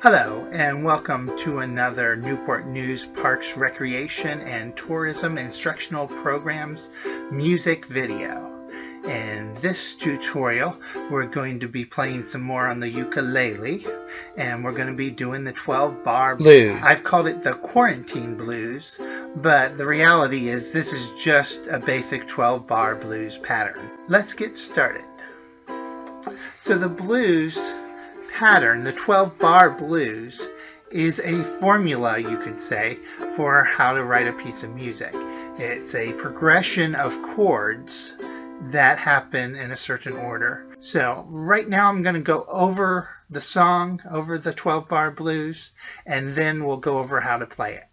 Hello and welcome to another Newport News Parks Recreation and Tourism Instructional Programs music video. In this tutorial we're going to be playing some more on the ukulele, and we're going to be doing the 12-bar blues. I've called it the quarantine blues, but the reality is this is just a basic 12-bar blues pattern. Let's get started. So the blues pattern, the 12-bar blues, is a formula, you could say, for how to write a piece of music. It's a progression of chords that happen in a certain order. So right now I'm going to go over the song, over the 12-bar blues, and then we'll go over how to play it.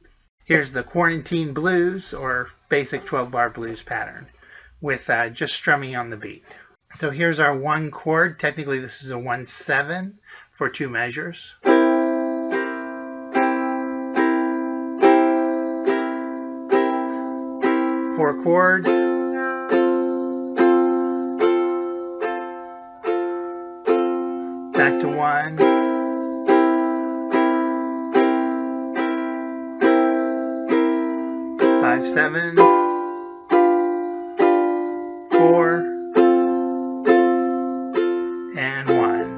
Here's the quarantine blues, or basic 12-bar blues pattern, with just strumming on the beat. So here's our one chord. Technically this is a 1/7 for 2 measures. 4 chord. Back to 1. 5/7. 4. And 1.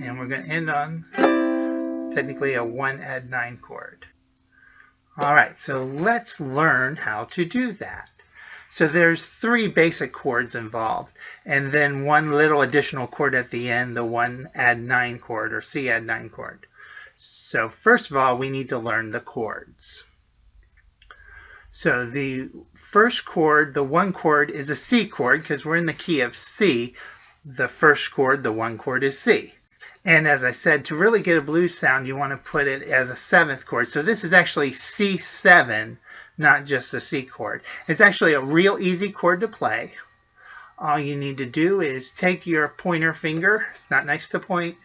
And we're going to end on, it's technically a 1-add-9 chord. Alright, so let's learn how to do that. So there's 3 basic chords involved, and then 1 little additional chord at the end, the 1-add-9 chord, or C-add-9 chord. So first of all, we need to learn the chords. So the first chord, the 1 chord, is a C chord because we're in the key of C. The first chord, the 1 chord, is C. And as I said, to really get a blues sound, you want to put it as a 7th chord. So this is actually C7, not just a C chord. It's actually a real easy chord to play. All you need to do is take your pointer finger, it's not nice to point,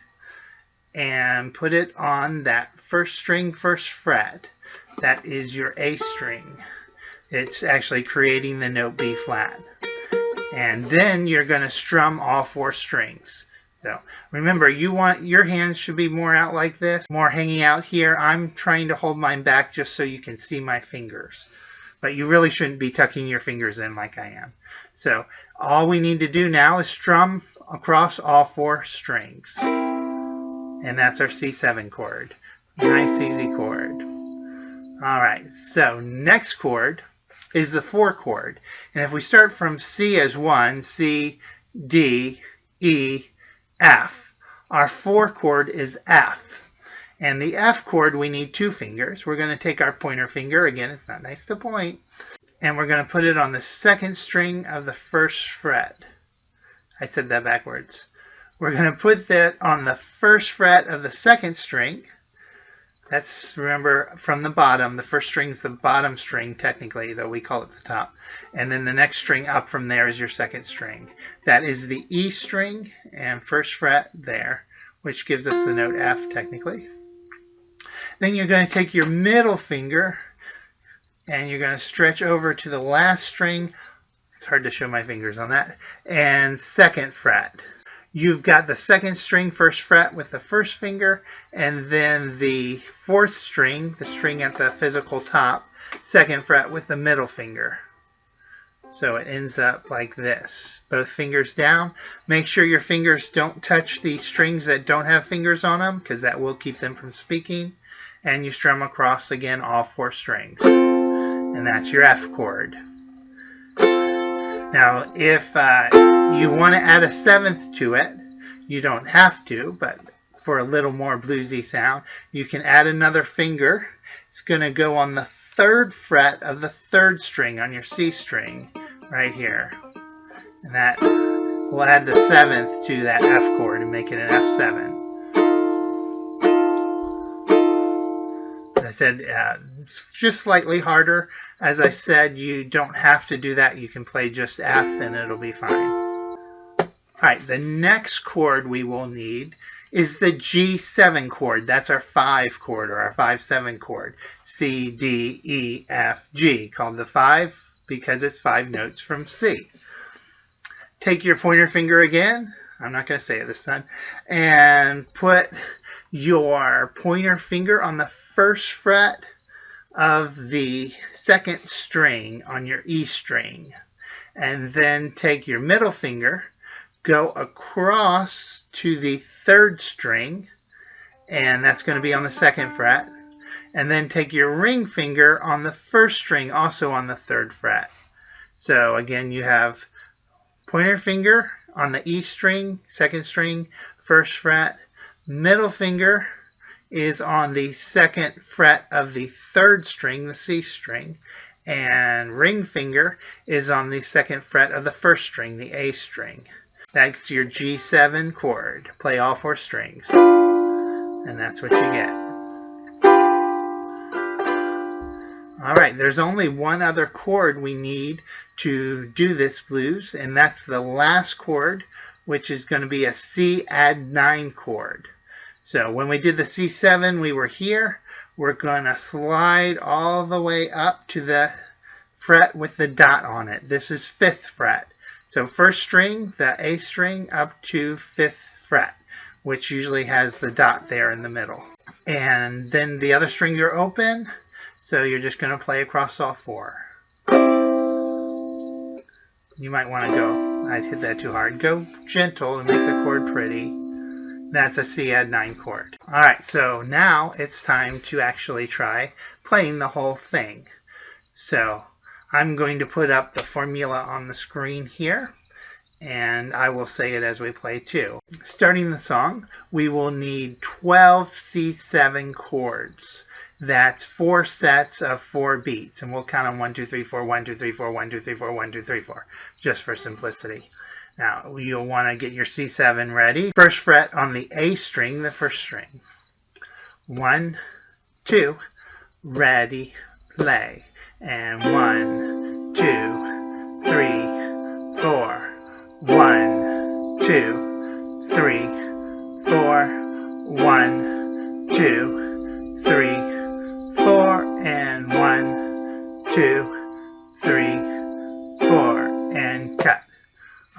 and put it on that first string, first fret. That is your A string. It's actually creating the note B flat. And then you're going to strum all 4 strings. So remember, you want your hands should be more out like this, more hanging out here. I'm trying to hold mine back just so you can see my fingers. But you really shouldn't be tucking your fingers in like I am. So all we need to do now is strum across all 4 strings. And that's our C7 chord. Nice easy chord. Alright, so next chord is the 4 chord. And if we start from C as 1, C, D, E, F, our 4 chord is F. And the F chord, we need 2 fingers. We're going to take our pointer finger, again, it's not nice to point, and we're going to put it on the 2nd string of the 1st fret. I said that backwards. We're going to put that on the 1st fret of the 2nd string. That's, remember, from the bottom. The 1st string is the bottom string, technically, though we call it the top. And then the next string up from there is your 2nd string. That is the E string and 1st fret there, which gives us the note F, technically. Then you're going to take your middle finger and you're going to stretch over to the last string. It's hard to show my fingers on that. And 2nd fret. You've got the 2nd string, 1st fret with the 1st finger, and then the 4th string, the string at the physical top, 2nd fret with the middle finger. So it ends up like this. Both fingers down. Make sure your fingers don't touch the strings that don't have fingers on them, because that will keep them from speaking. And you strum across again all 4 strings. And that's your F chord. Now, if you want to add a 7th to it, you don't have to, but for a little more bluesy sound, you can add another finger. It's going to go on the 3rd fret of the 3rd string on your C string, right here. And that will add the 7th to that F chord and make it an F7. As I said, it's just slightly harder. As I said, you don't have to do that. You can play just F and it'll be fine. Alright, the next chord we will need is the G7 chord. That's our 5 chord, or our 5/7 chord. C, D, E, F, G, called the 5 because it's 5 notes from C. take your pointer finger again, I'm not going to say it this time, and put your pointer finger on the first fret of the second string on your E string. And then take your middle finger, go across to the third string, and that's going to be on the second fret. And then take your ring finger on the first string, also on the third fret. So again, you have pointer finger on the E string, second string, first fret. Middle finger is on the second fret of the third string, the C string. And ring finger is on the second fret of the first string, the A string. That's your G7 chord. Play all 4 strings. And that's what you get. Alright, there's only one other chord we need to do this blues, and that's the last chord, which is going to be a C add 9 chord. So when we did the C7, we were here. We're going to slide all the way up to the fret with the dot on it. This is 5th fret. So first string, the A string, up to 5th fret, which usually has the dot there in the middle. And then the other strings are open, so you're just going to play across all 4. You might want to go, I'd hit that too hard, go gentle to make the chord pretty. That's a C add 9 chord. Alright, so now it's time to actually try playing the whole thing. So I'm going to put up the formula on the screen here, and I will say it as we play too. Starting the song, we will need 12 C7 chords. That's 4 sets of 4 beats, and we'll count them 1, 2, 3, 4, 1, 2, 3, 4, 1, 2, 3, 4, 1, 2, 3, 4, just for simplicity. Now, you'll want to get your C7 ready. First fret on the A string, the first string. 1, 2, ready, play. And 1, 2, 3, 4. 1, 2, 3, 4. 1, 2, 3, 4. And 1, 2, 3, 4. And cut.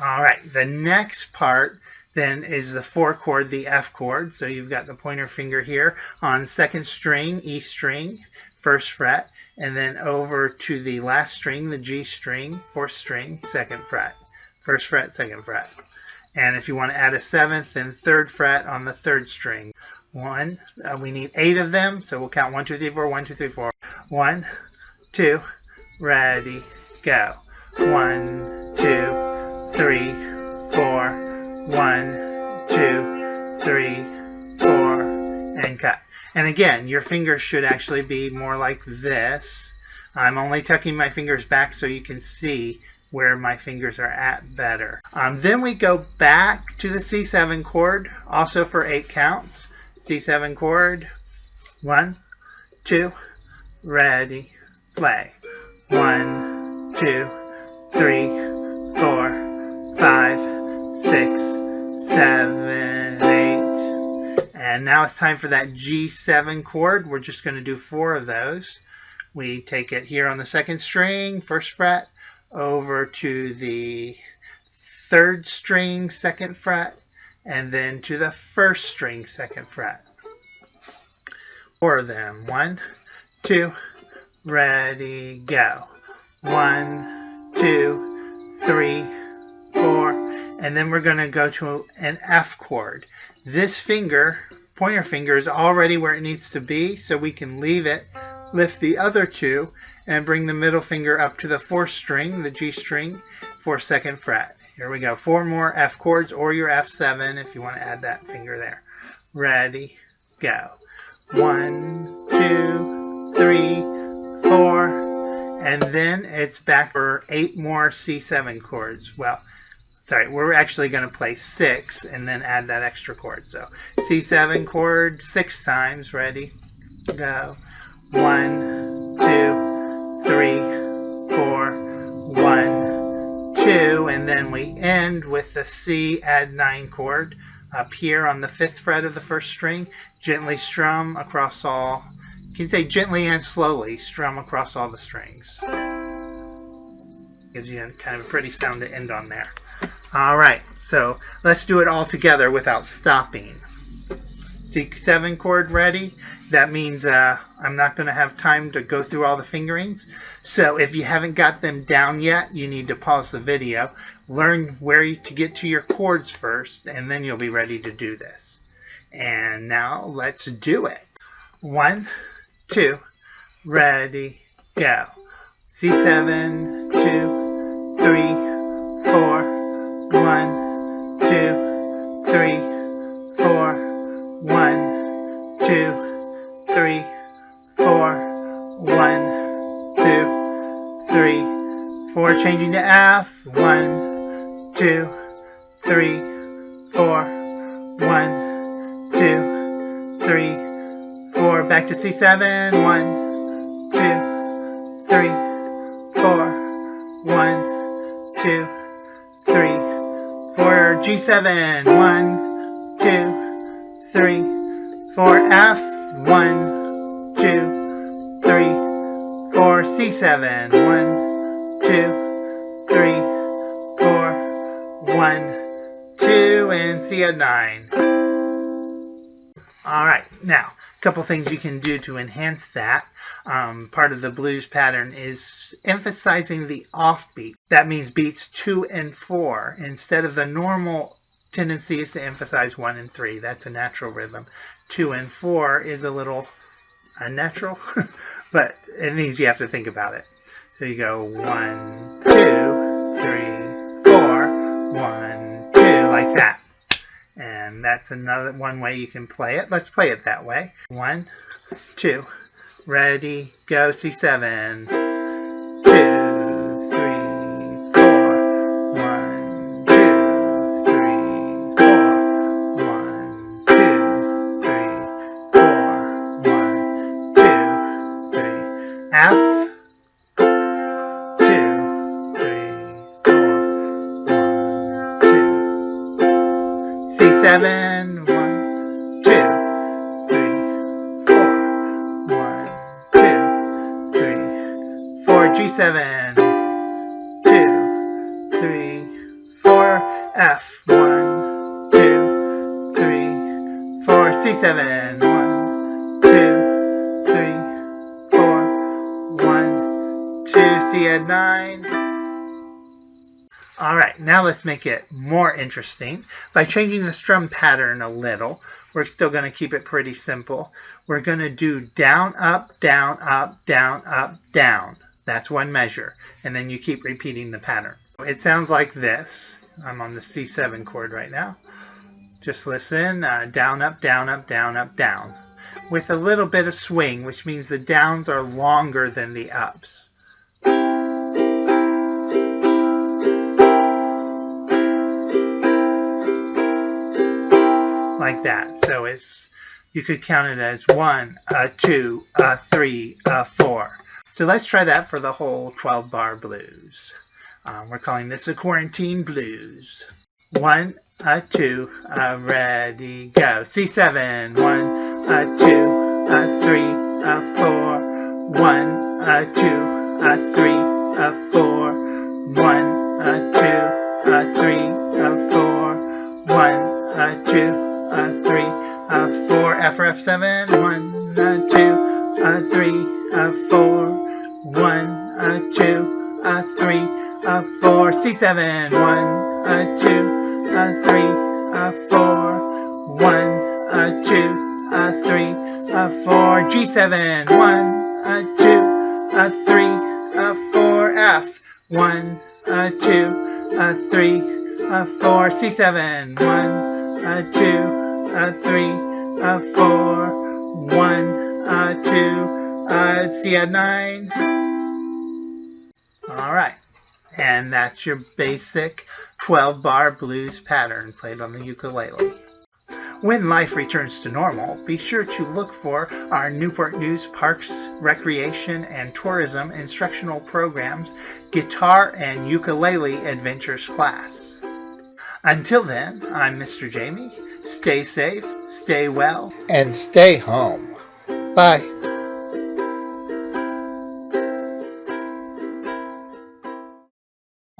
Alright, the next part then is the 4 chord, the F chord. So you've got the pointer finger here on second string, E string, first fret, and then over to the last string, the G string, 4th string, 2nd fret. First fret, 2nd fret. And if you want to add a 7th, then 3rd fret on the 3rd string. We need 8 of them, so we'll count 1, 2, 3, 4, 1, 2, 3, 4. 1, 2, ready, go. 1, 2, 3, 4, 1, 2, 3, 4, and cut. And again, your fingers should actually be more like this. I'm only tucking my fingers back so you can see where my fingers are at better. Then we go back to the C7 chord, also for 8 counts. C7 chord, 1, 2, ready, play. 1, 2, 3, 4, 5, 6, 7, 8. And now it's time for that G7 chord. We're just going to do 4 of those. We take it here on the 2nd string, 1st fret, over to the 3rd string, 2nd fret, and then to the 1st string, 2nd fret. 4 of them. 1, 2, ready, go. 1, 2, 3, 4, and then we're going to go to an F chord. This finger, pointer finger, is already where it needs to be, so we can leave it, lift the other 2, and bring the middle finger up to the 4th string, the G string, for 2nd fret. Here we go. 4 more F chords, or your F7 if you want to add that finger there. Ready, go. 1, 2, 3, 4, and then it's back for 8 more C7 chords. Well, sorry, we're actually going to play 6 and then add that extra chord. So C7 chord 6 times. Ready, go. 1, 2, 3, 4, 1, 2, and then we end with the C add 9 chord up here on the 5th fret of the 1st string. Gently strum across all. You can say gently and slowly strum across all the strings. Gives you kind of a pretty sound to end on there. All right, so let's do it all together without stopping. C7 chord ready. That means I'm not going to have time to go through all the fingerings. So if you haven't got them down yet, you need to pause the video, learn where to get to your chords first, and then you'll be ready to do this. And now let's do it. 1, 2, ready, go. C7, 2, 3, 4, 1, 2, 3, 4, 1, 2, 3, 4, 1, 2, 3, 4. Changing to F. 1, 2, 3, 4, 1, 2, 3, 4. Back to C7. 1, 2, 3, 4, 1, 2, 3, 4. G7. 1, 2, 3, 4. F. 1, 2, 3, 4. C7. 1, 2, 3, 4, 1, 2, and C at 9. All right, now a couple things you can do to enhance that. Part of the blues pattern is emphasizing the offbeat. That means beats 2 and 4 instead of the normal tendency is to emphasize 1 and 3. That's a natural rhythm. 2 and 4 is a little unnatural, but it means you have to think about it. So you go 1, 2, 3, 4, 1, 2, like that. And that's another one way you can play it. Let's play it that way. 1, 2, ready, go. C7. 2, 3, 4. 1, 2, 3, 4. 1, 2, 3, 4. 1, 2, 3. F. 2, 3, 4. 1, 2. C7. 1, 2, 3, 4. 1, 2, 3, 4. G7. 2, 3, 4. F. 1, 2, 3, 4. C7. 1, 2, 3, 4. 1, 2. C at 9. All right, now let's make it more interesting by changing the strum pattern a little. We're still going to keep it pretty simple. We're going to do down, up, down, up, down, up, down. That's one measure. And then you keep repeating the pattern. It sounds like this. I'm on the C7 chord right now. Just listen. Down, up, down, up, down, up, down. With a little bit of swing, which means the downs are longer than the ups. Like that. So you could count it as 1, 2, 3, 4. So let's try that for the whole 12-bar blues. We're calling this a quarantine blues. 1, 2, ready, go. C7. 1, 2, 3, 4. 1, 2, 3, 4. 1, 2, 3, 4. 1, 2, 3, 4. F for F7. 1, 2, 3, 4. 1, 2, 3, 4. C7. 1, 2, 3, 4. 1, 2, 3, 4. G7. 1, 2, 3, 4. F. 1, 2, 3, 4. C7. 1, 2, 3, 4. 1, 2. C at 9. All right. And that's your basic 12-bar blues pattern played on the ukulele. When life returns to normal, be sure to look for our Newport News Parks, Recreation, and Tourism instructional programs, Guitar and Ukulele Adventures class. Until then, I'm Mr. Jamie. Stay safe, stay well, and stay home. Bye.